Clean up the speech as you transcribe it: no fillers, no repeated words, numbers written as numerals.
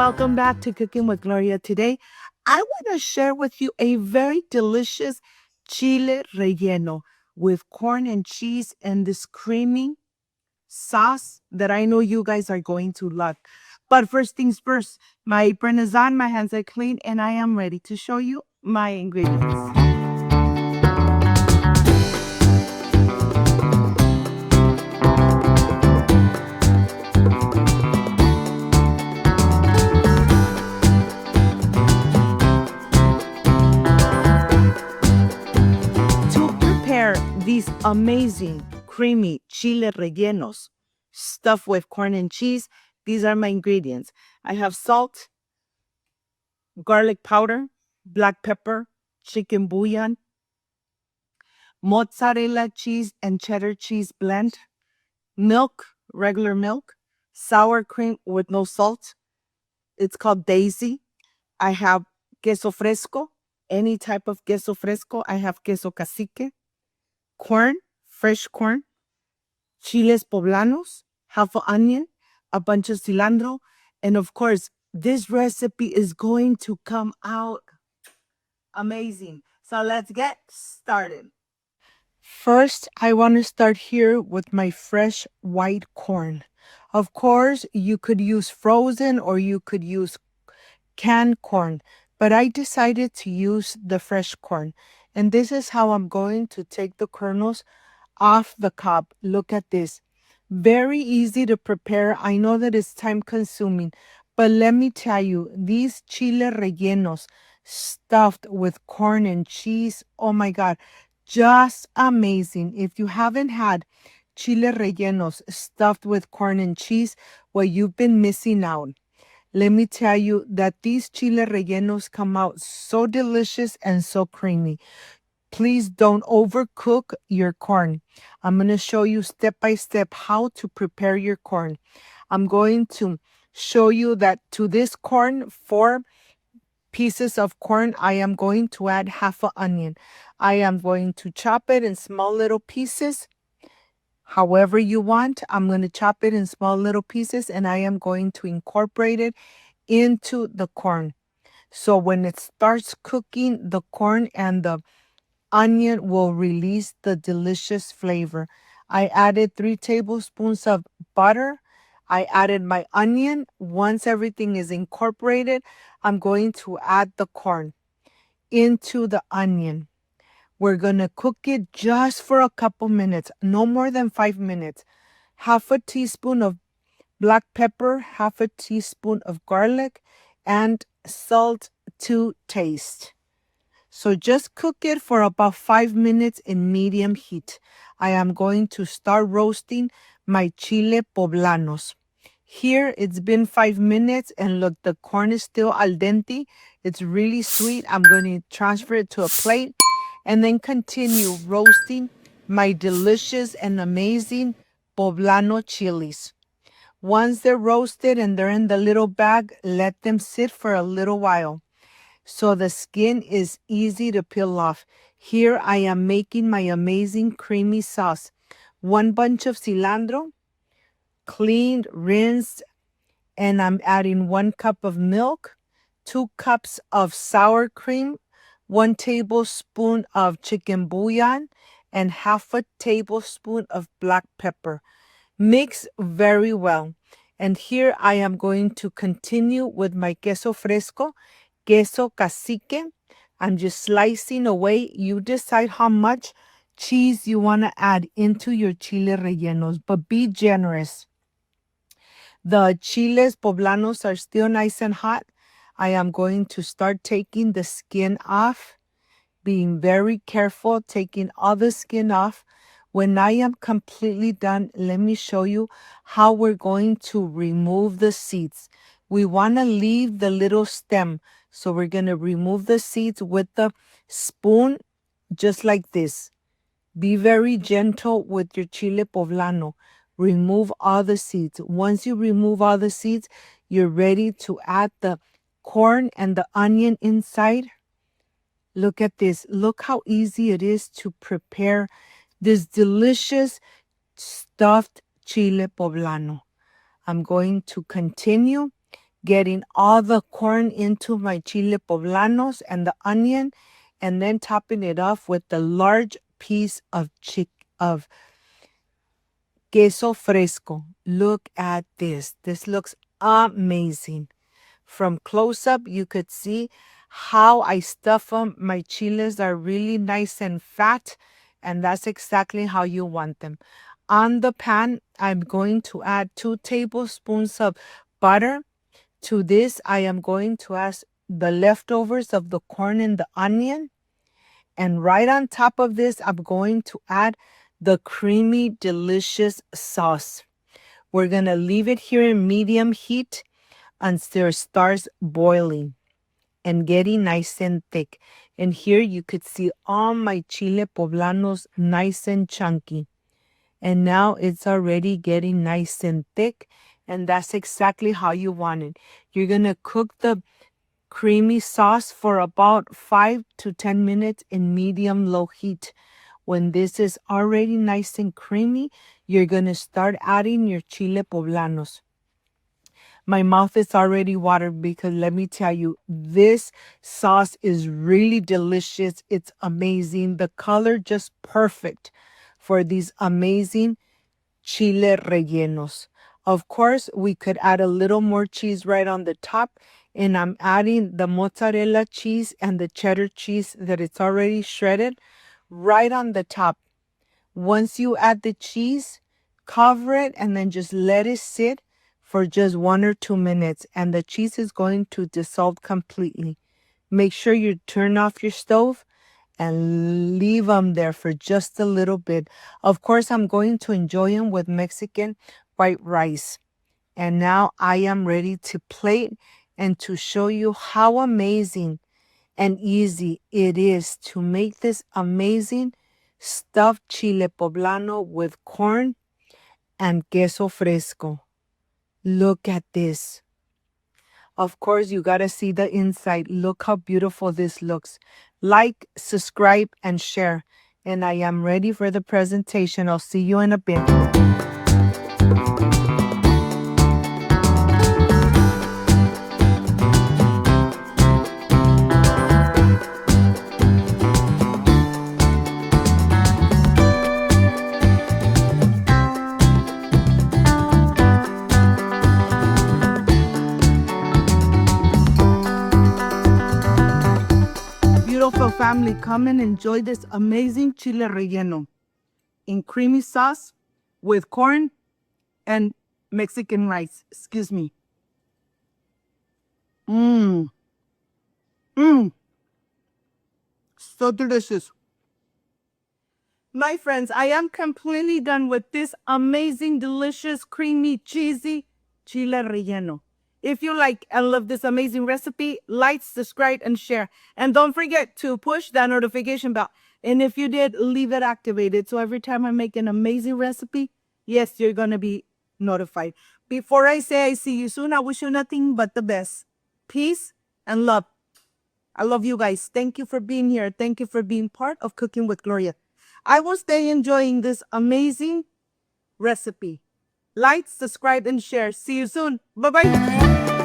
welcome back to Cooking with Gloria. Today, I want to share with you a very delicious chile relleno with corn and cheese and this creamy sauce that I know you guys are going to love. But first things first, my apron is on, my hands are clean, and I am ready to show you my ingredients. These amazing creamy chile rellenos stuffed with corn and cheese. These are my ingredients. I have salt, garlic powder, black pepper, chicken bouillon, mozzarella cheese and cheddar cheese blend, milk, regular milk, sour cream with no salt. It's called Daisy. I have queso fresco, any type of queso fresco. I have queso Cacique, corn, fresh corn, chiles poblanos, half an onion, a bunch of cilantro, and of course, this recipe is going to come out amazing. So let's get started. First, I want to start here with my fresh white corn. Of course, you could use frozen or you could use canned corn, but I decided to use the fresh corn. And this is how I'm going to take the kernels off the cob. Look at this. Very easy to prepare. I know that it's time consuming, but let me tell you, these chile rellenos stuffed with corn and cheese, oh my God, just amazing. If you haven't had chile rellenos stuffed with corn and cheese, well, you've been missing out. Let me tell you that these chile rellenos come out so delicious and so creamy. Please don't overcook your corn. I'm going to show you step by step how to prepare your corn. I'm going to show you that to this corn, 4 pieces of corn, I am going to add half an onion. I am going to chop it in small little pieces. However you want, I'm going to chop it in small little pieces and I am going to incorporate it into the corn. So when it starts cooking, the corn and the onion will release the delicious flavor. I added 3 tablespoons of butter. I added my onion. Once everything is incorporated, I'm going to add the corn into the onion. We're going to cook it just for a couple minutes, no more than 5 minutes. Half a teaspoon of black pepper, half a teaspoon of garlic, and salt to taste. So just cook it for about 5 minutes in medium heat. I am going to start roasting my chile poblanos. Here it's been 5 minutes and look, the corn is still al dente. It's really sweet. I'm going to transfer it to a plate and then continue roasting my delicious and amazing poblano chilies. Once they're roasted and they're in the little bag, let them sit for a little while so the skin is easy to peel off. Here I am making my amazing creamy sauce. 1 bunch of cilantro, cleaned, rinsed, and I'm adding 1 cup of milk, 2 cups of sour cream, 1 tablespoon of chicken bouillon, and half a tablespoon of black pepper. Mix very well. And here I am going to continue with my queso fresco, queso Cacique. I'm just slicing away. You decide how much cheese you want to add into your chile rellenos, but be generous. The chiles poblanos are still nice and hot. I am going to start taking the skin off, being very careful, taking all the skin off. When I am completely done, let me show you how we're going to remove the seeds. We want to leave the little stem. So we're going to remove the seeds with the spoon, just like this. Be very gentle with your chile poblano. Remove all the seeds. Once you remove all the seeds, you're ready to add the corn and the onion inside. Look at this. Look how easy it is to prepare this delicious stuffed chile poblano. I'm going to continue getting all the corn into my chile poblanos and the onion, and then topping it off with the large piece of queso fresco. Look at this. This looks amazing. From close up, you could see how I stuff them. My chiles are really nice and fat, and that's exactly how you want them. On the pan, I'm going to add 2 tablespoons of butter. To this, I am going to add the leftovers of the corn and the onion. And right on top of this, I'm going to add the creamy, delicious sauce. We're going to leave it here in medium heat until it starts boiling and getting nice and thick. And here you could see all my chile poblanos nice and chunky. And now it's already getting nice and thick, and that's exactly how you want it. You're going to cook the creamy sauce for about 5 to 10 minutes in medium-low heat. When this is already nice and creamy, you're going to start adding your chile poblanos. My mouth is already watered because let me tell you, this sauce is really delicious. It's amazing. The color just perfect for these amazing chile rellenos. Of course, we could add a little more cheese right on the top, and I'm adding the mozzarella cheese and the cheddar cheese that it's already shredded right on the top. Once you add the cheese, cover it and then just let it sit for just 1 or 2 minutes, and the cheese is going to dissolve completely. Make sure you turn off your stove and leave them there for just a little bit. Of course, I'm going to enjoy them with Mexican white rice. And now I am ready to plate and to show you how amazing and easy it is to make this amazing stuffed chile poblano with corn and queso fresco. Look at this. Of course, you got to see the inside. Look how beautiful this looks. Like, subscribe, and share. And I am ready for the presentation. I'll see you in a bit. Beautiful family, come and enjoy this amazing chile relleno in creamy sauce with corn and Mexican rice. Excuse me. Mmm. Mmm. So delicious. My friends, I am completely done with this amazing, delicious, creamy, cheesy chile relleno. If you like and love this amazing recipe, like, subscribe, and share. And don't forget to push that notification bell. And if you did, leave it activated. So every time I make an amazing recipe, yes, you're going to be notified. Before I say I see you soon, I wish you nothing but the best. Peace and love. I love you guys. Thank you for being here. Thank you for being part of Cooking with Gloria. I will stay enjoying this amazing recipe. Like, subscribe, and share. See you soon. Bye-bye.